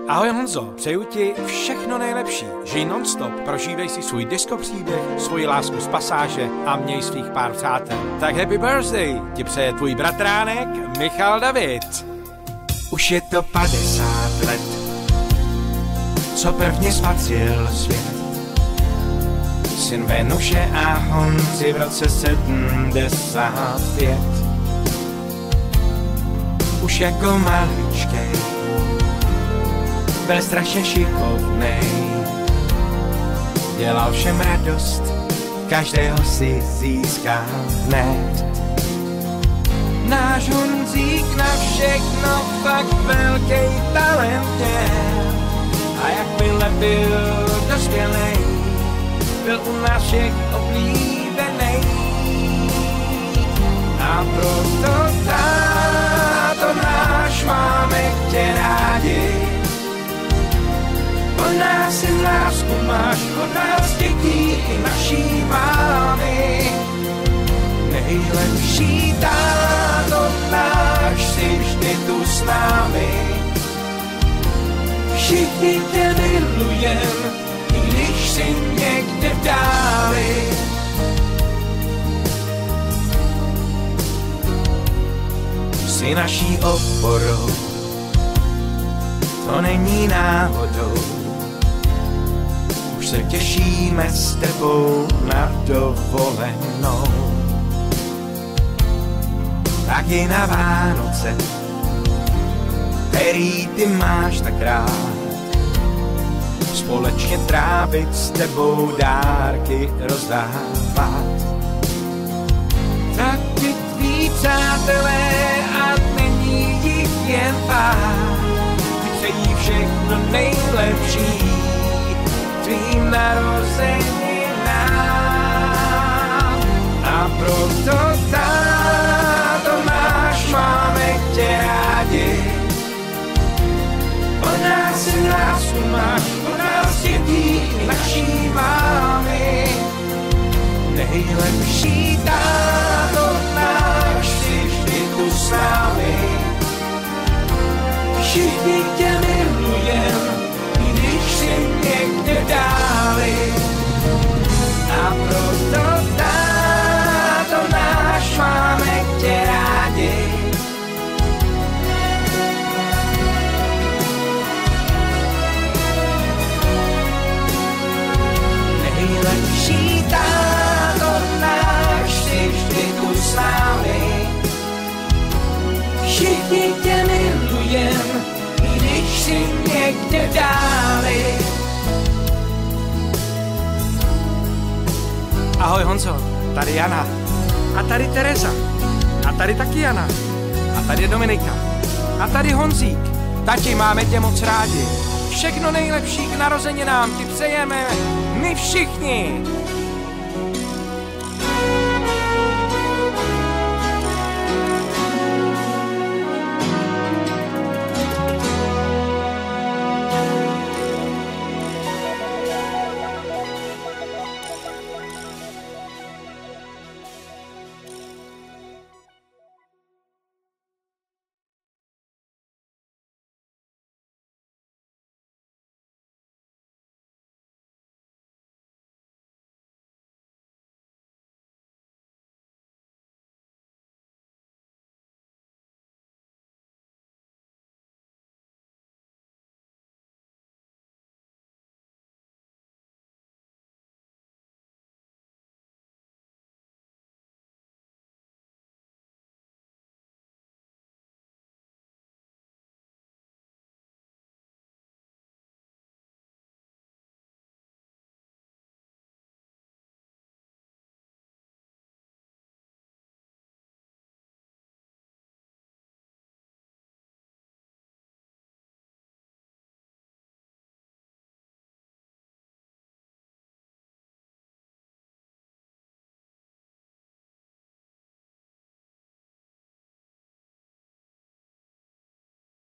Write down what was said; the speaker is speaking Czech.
Ahoj Honzo, přeju ti všechno nejlepší. Žij non-stop, prožívej si svůj disco příběh, svoji lásku z pasáže a měj svých pár přátel. Tak happy birthday ti přeje tvůj bratránek Michal David. Už je to 50 let, co prvně spatřil svět. Syn Venuše a Honzy v roce 75. Už jako maličkej byl strašně šikovnej, dělal všem radost, každého si získal hned. Náš Honzík na všechno fakt velký talent měl, a jakmile byl dospělej, byl u nás všech oblíbenej. A proto táto náš máme tě rádi. O nás si lásku máš, od nás dětí i naší mámy. Nejlepší táto náš, si vždy tu s námi. Všichni tě milujem, i když jsi někde v dáli. Jsi naší oporou, to není náhodou. Už se těšíme s tebou na dovolenou. Taky na Vánoce, který ty máš tak rád. Společně trávit s tebou, dárky rozdávat. Taky tví přátelé, a není jich jen pár, ti přejí všechno nejlepší tvým narozeninám. A proto táto náš máme tě rádi. O nás si lásku máš, o nás dětí i naší mámy. Nejlepší táto náš, si vždy tu s námi. Všichni tě milujem, i když jsi někde dáli. A proto táto náš máme tě rádi. Nejlepší táto náš, si vždy tu s námi. Všichni tě milujem, i když jsi někde dáli. Ahoj Honzo, tady Jana. A tady Tereza. A tady taky Jana. A tady je Dominika. A tady Honzík. Tati, máme tě moc rádi. Všechno nejlepší k narozeninám ti přejeme my všichni.